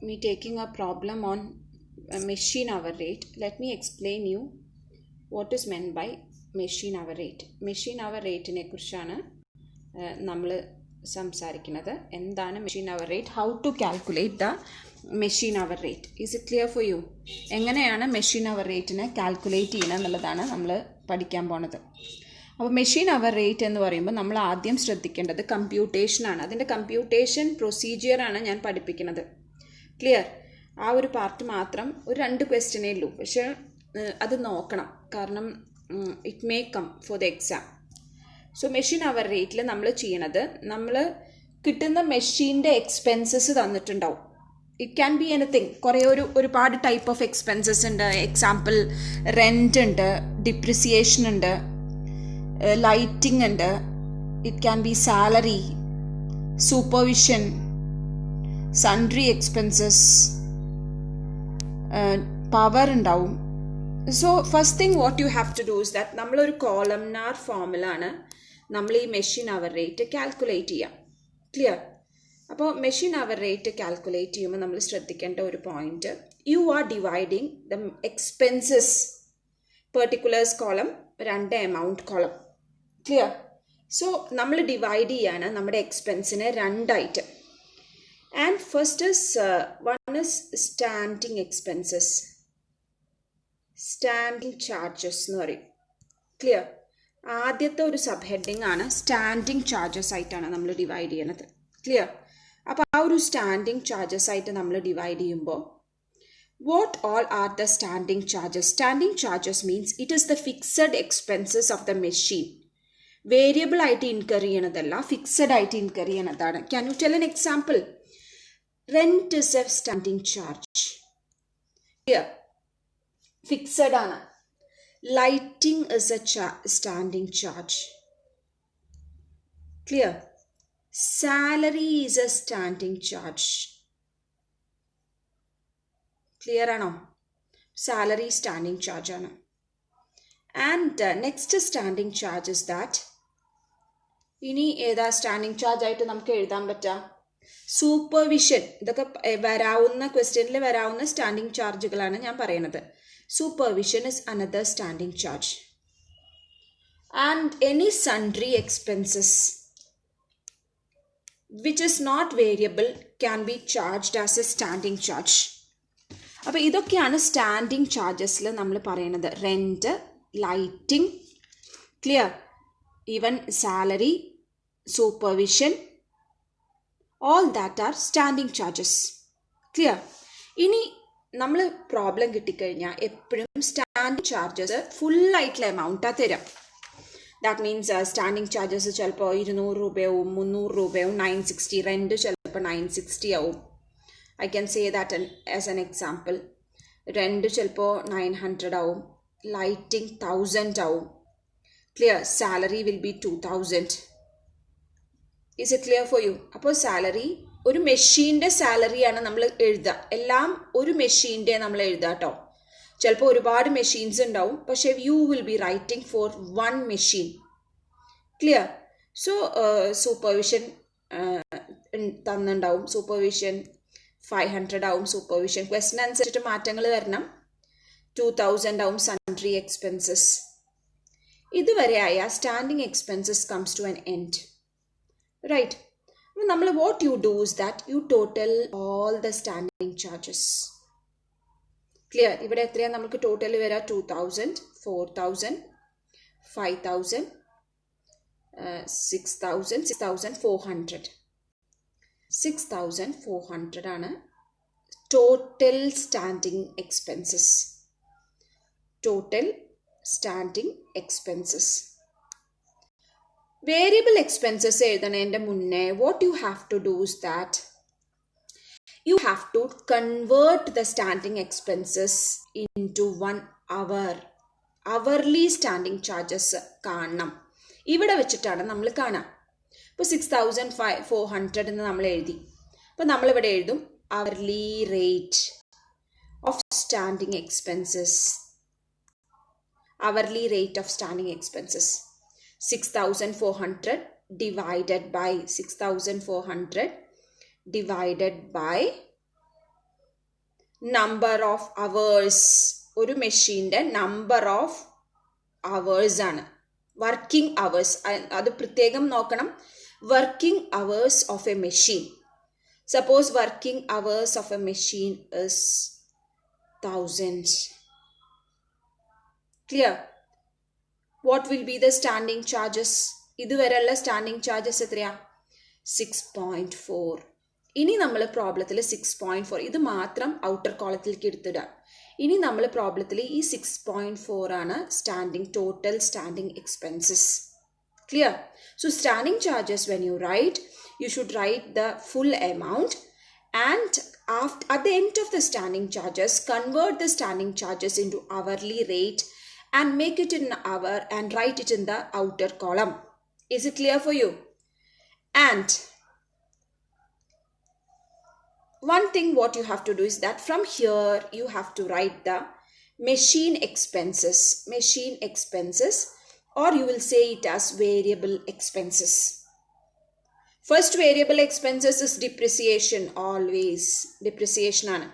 me taking a problem on machine hour rate. Let me explain you what is meant by machine hour rate. Machine hour rate ne kurichana നമ്മൾ സംസാരിക്കുന്നത്. എന്താണ് machine hour rate, how to calculate the machine hour rate. Is it clear for you? എങ്ങനെയാണ് machine hour റേറ്റിനെ calculate ചെയ്യുന്നത് എന്നുള്ളതാണ് നമ്മൾ പഠിക്കാൻ പോണത്. അപ്പോൾ മെഷീൻ അവർ റേറ്റ് എന്ന് പറയുമ്പോൾ നമ്മൾ ആദ്യം ശ്രദ്ധിക്കേണ്ടത് കമ്പ്യൂട്ടേഷനാണ്. അതിൻ്റെ കമ്പ്യൂട്ടേഷൻ പ്രൊസീജിയറാണ് ഞാൻ പഠിപ്പിക്കുന്നത്. ക്ലിയർ? ആ ഒരു പാർട്ട് മാത്രം ഒരു 2 ക്വസ്റ്റ്യനേ ഉള്ളൂ, പക്ഷേ അത് നോക്കണം, കാരണം it may come for the exam. So machine hour റേറ്റിൽ നമ്മൾ ചെയ്യണത്, നമ്മൾ കിട്ടുന്ന മെഷീൻ്റെ എക്സ്പെൻസസ് തന്നിട്ടുണ്ടാവും. It can be anything. കുറേ ഒരുപാട് ടൈപ്പ് ഓഫ് എക്സ്പെൻസസ് ഉണ്ട്. എക്സാമ്പിൾ റെൻ്റ് ഉണ്ട്, ഡിപ്രിസിയേഷൻ ഉണ്ട്, ലൈറ്റിംഗ് ഉണ്ട്, it can be salary, supervision, sundry expenses, power ഉണ്ടാവും. So first thing what you have to do is that നമ്മളൊരു കോളംനാർ ഫോമിലാണ് നമ്മൾ ഈ മെഷീൻ അവർ റേറ്റ് കാൽക്കുലേറ്റ് ചെയ്യാം. ക്ലിയർ? അപ്പോൾ മെഷീൻ അവർ റേറ്റ് കാൽക്കുലേറ്റ് ചെയ്യുമ്പോൾ നമ്മൾ ശ്രദ്ധിക്കേണ്ട ഒരു point, you are dividing the expenses, particulars column, 2 amount column. Clear? So നമ്മൾ ഡിവൈഡ് ചെയ്യാണ് നമ്മുടെ എക്സ്പെൻസിനെ 2 ആയിട്ട്. And first is one is standing expenses, standing charges എന്ന് പറയും. ക്ലിയർ? ആദ്യത്തെ ഒരു സബ് ഹെഡിങ് ആണ് സ്റ്റാൻഡിങ് ചാർജസ് ആയിട്ടാണ് നമ്മൾ ഡിവൈഡ് ചെയ്യണത്. ക്ലിയർ? അപ്പോൾ ആ ഒരു സ്റ്റാൻഡിങ് ചാർജസ് ആയിട്ട് നമ്മൾ ഡിവൈഡ് ചെയ്യുമ്പോൾ what all are the standing charges? Standing charges means it is the fixed expenses of the machine. Variable ആയിട്ട് ഇൻകർ ചെയ്യണതല്ല, ഫിക്സഡ് ആയിട്ട് ഇൻകർ ചെയ്യണതാണ്. Can you tell an example? Rent is a standing charge. Clear? Fixed ആണ്. Lighting is a standing charge. Clear? Salary is a standing charge. Clear ആണോ? Salary standing charge ആണ്. And next standing charge is that, ഇനി ഏതാ standing charge ആയിട്ട് നമുക്ക് എഴുതാൻ പറ്റുക? Supervision. ഇതൊക്കെ വരാവുന്ന ക്വസ്റ്റ്യനിൽ വരാവുന്ന സ്റ്റാൻഡിങ് ചാർജുകളാണ് ഞാൻ പറയുന്നത്. Supervision is another standing charge. And any sundry expenses which is not variable can be charged as a standing charge. അപ്പോൾ ഇതൊക്കെയാണ് സ്റ്റാൻഡിങ് ചാർജസിൽ നമ്മൾ പറയുന്നത്. Rent, lighting, clear, even salary, supervision, all that are standing charges. Clear? ഇനി നമ്മൾ problem കിട്ടിക്കഴിഞ്ഞാൽ എപ്പോഴും standing charges ഫുള്ളായിട്ടുള്ള എമൗണ്ടാണ് തരാം. That means standing charges ചിലപ്പോൾ 200 രൂപയാവും, 300 രൂപയാവും, 960. റെൻറ്റ് ചിലപ്പോൾ 960 ആവും. I can say that as an example. Rent ചിലപ്പോൾ 900 ആവും, ലൈറ്റിംഗ് 1000 ആവും. Clear? Salary will be 2000. Is it clear for U? അപ്പോൾ സാലറി, ഒരു മെഷീൻ്റെ സാലറിയാണ് നമ്മൾ എഴുതുക. എല്ലാം ഒരു മെഷീൻ്റെ നമ്മൾ എഴുതുക കേട്ടോ. ചിലപ്പോൾ ഒരുപാട് മെഷീൻസ് ഉണ്ടാവും, പക്ഷേ you will be writing for 1 machine. Clear? So supervision തന്നിട്ടുണ്ടാവും. സൂപ്പർവിഷൻ 500 ആവും. സൂപ്പർവിഷൻ ക്വസ്റ്റൻ അനുസരിച്ചിട്ട് മാറ്റങ്ങൾ വരണം. 2000 ആവും സൺട്രി എക്സ്പെൻസസ്. ഇതുവരെ ആയ standing expenses comes to an end. Right? നമ്മൾ what you do is that you total all the standing charges. Clear? ഇവിടെ എത്രയാണ് നമുക്ക് ടോട്ടൽ വരാം? 2000, 4000, 5000, 6000, 6400. 6400 ആണ് total standing expenses. Total standing expenses. Variable expenses എഴുതണതിൻ്റെ മുന്നേ what you have to do is that you have to convert the standing expenses into 1 hour. Hourly standing charges കാണണം. ഇവിടെ വെച്ചിട്ടാണ് നമ്മൾ കാണാം. ഇപ്പോൾ 6400 എന്ന് നമ്മൾ എഴുതി. അപ്പോൾ നമ്മളിവിടെ എഴുതും hourly rate of standing expenses. Hourly rate of standing expenses. 6400 divided by 6400 divided by number of hours. ഒരു മെഷീൻ്റെ നമ്പർ ഓഫ് അവേഴ്സ് ആണ്. വർക്കിംഗ് അവേഴ്സ് അത് പ്രത്യേകം നോക്കണം. Working hours of A machine. Suppose working hours of A machine is 1000. Clear? What will be the standing charges? ഇതുവരെയുള്ള standing charges എത്രയാ? 6.4. ഇനി നമ്മൾ പ്രോബ്ലത്തിൽ 6.4 ഇത് മാത്രം ഔട്ടർ കോളത്തിലേക്ക് എടുത്തിടാം. ഇനി നമ്മൾ പ്രോബ്ലത്തിൽ ഈ 6.4 ആണ് standing total standing expenses. Clear? So standing charges when you write, you should write the full amount, and at the end of the standing charges, convert the standing charges into hourly rate and make it in hour and write it in the outer column. Is it clear for you? And one thing what you have to do is that from here you have to write the machine expenses, or you will say it as variable expenses. First variable expenses is depreciation. Always depreciation ആണ്.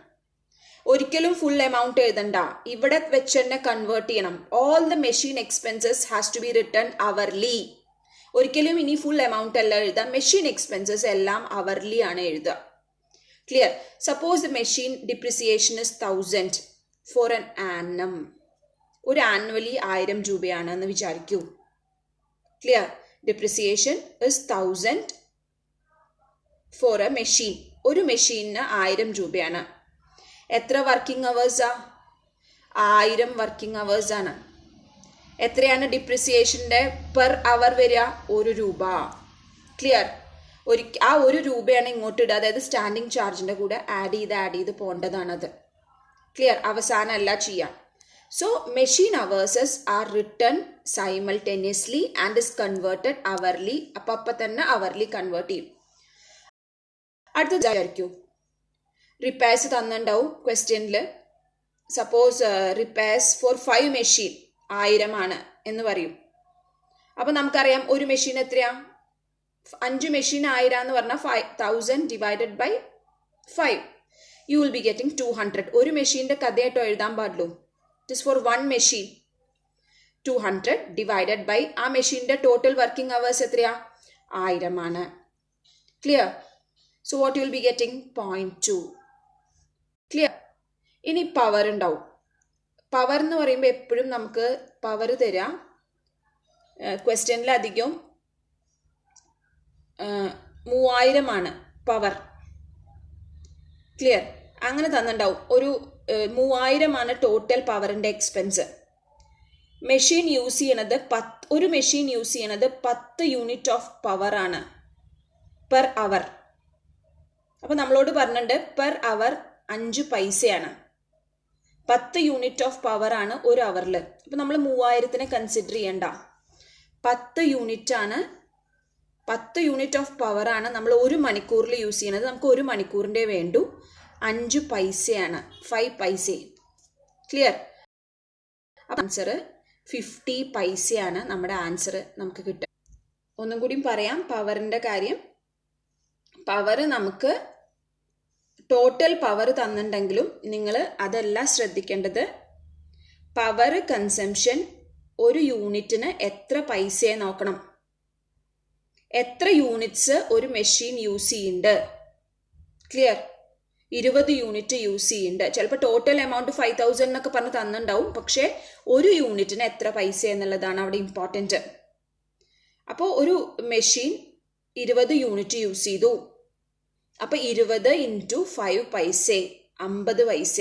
ഒരിക്കലും full amount എഴുതണ്ട. ഇവിടെ വെച്ച് തന്നെ convert ചെയ്യണം. All the machine expenses has to be written hourly. ഒരിക്കലും ഇനി full amount അല്ല എഴുതുക. മെഷീൻ എക്സ്പെൻസസ് എല്ലാം അവർലി ആണ് എഴുതുക. Clear? Suppose the machine depreciation is 1000 for an annum. ഒരു ആനുവലി 1000 രൂപയാണ് എന്ന് വിചാരിക്കൂ. Clear? Depreciation is 1000 for a machine. ഒരു മെഷീനിന് 1000 രൂപയാണ്. എത്ര വർക്കിംഗ് അവേഴ്സാ? 1000 വർക്കിംഗ് അവേഴ്സ് ആണ്. എത്രയാണ് ഡിപ്രിസിയേഷൻ്റെ പെർ അവർ വരിക? 1 രൂപ. ക്ലിയർ? ആ 1 രൂപയാണ് ഇങ്ങോട്ട് ഇടുക. അതായത് സ്റ്റാൻഡിങ് ചാർജിൻ്റെ കൂടെ ആഡ് ചെയ്ത് പോകേണ്ടതാണത്. ക്ലിയർ? അവസാനമല്ല ചെയ്യാം. So machine hours are written simultaneously and is converted hourly. അപ്പം തന്നെ അവർലി കൺവേർട്ട് ചെയ്യും. അടുത്ത വിചാരിക്കൂ, റിപ്പയർസ് തന്നിട്ടുണ്ടാവും ക്വസ്റ്റ്യനിൽ. സപ്പോസ് റിപ്പയർസ് ഫോർ 5 മെഷീൻ 1000 ആണ് എന്ന് പറയും. അപ്പം നമുക്കറിയാം ഒരു മെഷീൻ എത്രയാ? 5 മെഷീൻ 1000 എന്ന് പറഞ്ഞാൽ 1000 divided by 5. You will be getting 200. ഒരു മെഷീൻ്റെ കഥയായിട്ടോ എഴുതാൻ പാടുള്ളൂ. It is for 1 machine. 200 divided by ആ മെഷീൻ്റെ ടോട്ടൽ വർക്കിംഗ് അവേഴ്സ് എത്രയാ? 1000 ആണ്. Clear? So what you will be getting? 0.2. Clear? ഇനി പവർ ഉണ്ടാവും. പവർ എന്ന് പറയുമ്പോൾ എപ്പോഴും നമുക്ക് പവർ തരാം. ക്വസ്റ്റ്യനിലധികം 3000 ആണ് പവർ. ക്ലിയർ? അങ്ങനെ തന്നിട്ടുണ്ടാവും. ഒരു 3000 ആണ് ടോട്ടൽ പവറിൻ്റെ എക്സ്പെൻസ്. മെഷീൻ യൂസ് ചെയ്യണത് ഒരു മെഷീൻ യൂസ് ചെയ്യണത് 10 യൂണിറ്റ് ഓഫ് പവർ ആണ് പെർ അവർ. അപ്പോൾ നമ്മളോട് പറഞ്ഞിട്ടുണ്ട് പെർ അവർ 5 പൈസയാണ്. 10 യൂണിറ്റ് ഓഫ് പവർ ആണ് ഒരു അവറിൽ. അപ്പോൾ നമ്മൾ 3000 കൺസിഡർ ചെയ്യണ്ട. 10 യൂണിറ്റ് ആണ്. 10 യൂണിറ്റ് ഓഫ് പവർ ആണ് നമ്മൾ ഒരു മണിക്കൂറിൽ യൂസ് ചെയ്യുന്നത്. നമുക്ക് ഒരു മണിക്കൂറിൻ്റെ വേണ്ടു. 5 പൈസയാണ്. 5 പൈസ. ക്ലിയർ? ആൻസർ 50 പൈസയാണ് നമ്മുടെ ആൻസർ നമുക്ക് കിട്ടുക. ഒന്നും കൂടിയും പറയാം പവറിൻ്റെ കാര്യം. പവർ നമുക്ക് ടോട്ടൽ പവർ തന്നിട്ടുണ്ടെങ്കിലും നിങ്ങൾ അതല്ല ശ്രദ്ധിക്കേണ്ടത്. പവർ കൺസംഷൻ ഒരു യൂണിറ്റിന് എത്ര പൈസയെ നോക്കണം. എത്ര യൂണിറ്റ്സ് ഒരു മെഷീൻ യൂസ് ചെയ്യുന്നുണ്ട്. ക്ലിയർ? 20 യൂണിറ്റ് യൂസ് ചെയ്യുന്നുണ്ട്. ചിലപ്പോൾ ടോട്ടൽ എമൗണ്ട് 5000 എന്നൊക്കെ പറഞ്ഞ് തന്നിട്ടുണ്ടാവും. പക്ഷേ ഒരു യൂണിറ്റിന് എത്ര പൈസ എന്നുള്ളതാണ് അവിടെ ഇമ്പോർട്ടൻറ്റ്. അപ്പോൾ ഒരു മെഷീൻ 20 യൂണിറ്റ് യൂസ് ചെയ്തു. അപ്പോൾ 20 ഇൻറ്റു 5 പൈസ 50 പൈസ.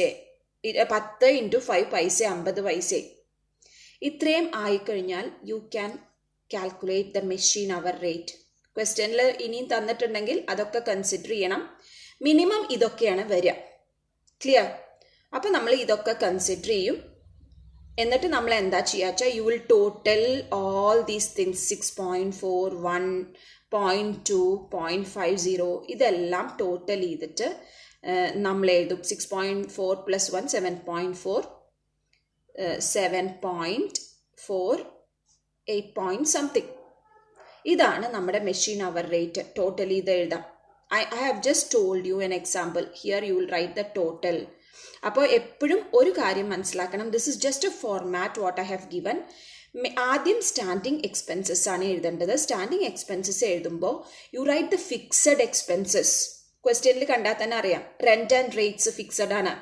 10 ഇൻറ്റു 5 പൈസ 50 പൈസ. ഇത്രയും ആയിക്കഴിഞ്ഞാൽ you can calculate the machine hour rate. ക്വസ്റ്റ്യനിൽ ഇനിയും തന്നിട്ടുണ്ടെങ്കിൽ അതൊക്കെ കൺസിഡർ ചെയ്യണം. മിനിമം ഇതൊക്കെയാണ് വരിക. ക്ലിയർ? അപ്പോൾ നമ്മൾ ഇതൊക്കെ കൺസിഡർ ചെയ്യും. എന്നിട്ട് നമ്മൾ എന്താ ചെയ്യുക വെച്ചാൽ you will total all these things. 6.4, 1, 0.2, 0.50 ഇതെല്ലാം ടോട്ടൽ ചെയ്തിട്ട് നമ്മൾ എഴുതും. 6.4 + 1 7.4, 7.4, 8 point something. ഇതാണ് നമ്മുടെ മെഷീൻ അവർ റേറ്റ്. ടോട്ടൽ ചെയ്ത് എഴുതാം. I have just told you an example. Here you will write the total. അപ്പോൾ എപ്പോഴും ഒരു കാര്യം മനസ്സിലാക്കണം, this is just a format what I have given. ആദ്യം സ്റ്റാൻഡിങ് എക്സ്പെൻസസ് ആണ് എഴുതേണ്ടത്. സ്റ്റാൻഡിങ് എക്സ്പെൻസസ് എഴുതുമ്പോൾ you write the fixed expenses. ക്വസ്റ്റ്യനിൽ കണ്ടാൽ തന്നെ അറിയാം, റെന്റ് ആൻഡ് റേറ്റ്സ് ഫിക്സഡ് ആണ്.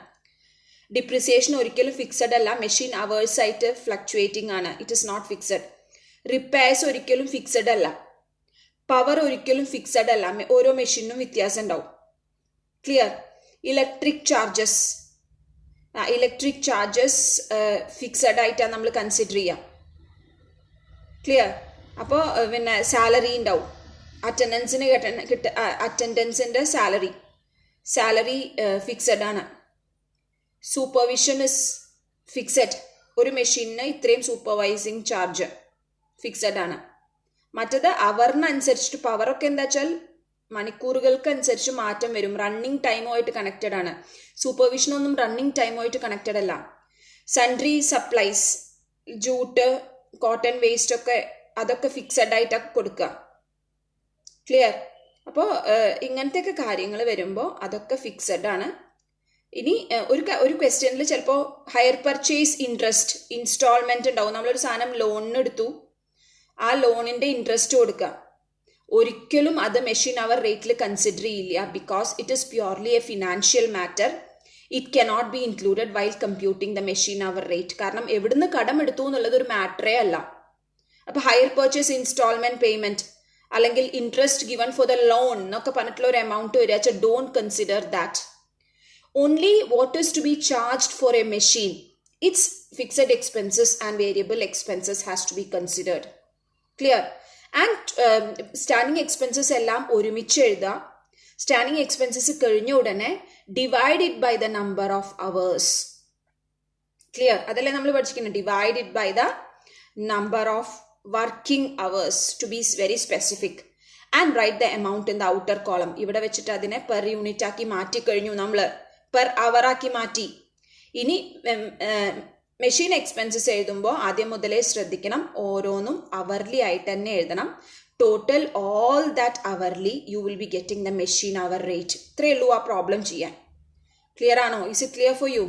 ഡിപ്രിസിയേഷൻ ഒരിക്കലും ഫിക്സഡ് അല്ല, മെഷീൻ അവേഴ്സ് ആയിട്ട് ഫ്ലക്ച്വേറ്റിംഗ് ആണ്, it is not fixed. Repairs ഒരിക്കലും ഫിക്സഡ് അല്ല, പവർ ഒരിക്കലും ഫിക്സഡ് അല്ല, ഓരോ മെഷീനും വ്യത്യാസം ഉണ്ടാവും. ക്ലിയർ? ഇലക്ട്രിക് ചാർജസ് ഫിക്സഡ് ആയിട്ടാണ് നമ്മൾ കൺസിഡർ ചെയ്യാം. ക്ലിയർ? അപ്പോൾ പിന്നെ സാലറി ഉണ്ടാവും, അറ്റൻഡൻസിൻ്റെ സാലറി ഫിക്സഡ് ആണ്. സൂപ്പർവിഷൻ ഇസ് ഫിക്സഡ്, ഒരു മെഷീനിന് ഇത്രയും സൂപ്പർവൈസിങ് ചാർജ് ഫിക്സഡ് ആണ്. മറ്റത് അവറിനനുസരിച്ചിട്ട് പവറൊക്കെ എന്താ വെച്ചാൽ മണിക്കൂറുകൾക്ക് അനുസരിച്ച് മാറ്റം വരും, റണ്ണിങ് ടൈമുമായിട്ട് കണക്റ്റഡ് ആണ്. സൂപ്പർവിഷനൊന്നും റണ്ണിങ് ടൈമുമായിട്ട് കണക്റ്റഡ് അല്ല. Sundry supplies, jute, cotton waste ഒക്കെ അതൊക്കെ ഫിക്സഡ് ആയിട്ടൊക്കെ കൊടുക്കുക. ക്ലിയർ? അപ്പോൾ ഇങ്ങനത്തെയൊക്കെ കാര്യങ്ങൾ വരുമ്പോൾ അതൊക്കെ ഫിക്സഡ് ആണ്. ഇനി ഒരു ക്വസ്റ്റ്യനിൽ ചിലപ്പോൾ ഹയർ പർച്ചേസ് ഇൻട്രസ്റ്റ് ഇൻസ്റ്റാൾമെന്റ് ഉണ്ടാവും. നമ്മളൊരു സാധനം ലോണിന് എടുത്തു, ആ ലോണിന്റെ ഇൻട്രസ്റ്റ് കൊടുക്കുക. ഒരിക്കലും അത് മെഷീൻ അവർ റേറ്റിൽ കൺസിഡർ ചെയ്യില്ല, because it is purely a financial matter. It cannot be included while computing the machine hour rate. കാരണം എവിടുന്ന് കടം എടുത്തു എന്നുള്ളത് ഒരു മാറ്ററേ അല്ല. അപ്പോൾ ഹയർ പർച്ചേസ് ഇൻസ്റ്റാൾമെന്റ് പേയ്മെന്റ് അല്ലെങ്കിൽ interest given for the loan എന്നൊക്കെ പറഞ്ഞിട്ടുള്ള ഒരു എമൗണ്ട് വരിക, don't consider that. Only what is to be charged for a machine, it's fixed expenses and variable expenses has to be considered. Clear? And standing expenses എല്ലാം ഒരുമിച്ച് എഴുതുക. Standing expenses കഴിഞ്ഞ ഉടനെ divide it by the number of hours. Clear? അതല്ലേ നമ്മൾ പഠിച്ചിരിക്കുന്നത്, divide it by the number of working hours to be very specific. And write the amount in the outer column. ഇവിടെ വെച്ചിട്ട് അതിനെ പെർ യൂണിറ്റ് ആക്കി മാറ്റി കഴിഞ്ഞു, നമ്മൾ പെർ അവർ ആക്കി മാറ്റി. ഇനി മെഷീൻ എക്സ്പെൻസസ് എഴുതുമ്പോൾ ആദ്യം മുതലേ ശ്രദ്ധിക്കണം, ഓരോന്നും അവർലി ആയിട്ട് തന്നെ എഴുതണം. Total all that hourly U will be getting the machine hour rate. ഇത്രയേ ഉള്ളൂ ആ പ്രോബ്ലം ചെയ്യാൻ. ക്ലിയർ ആണോ? Is it clear for U?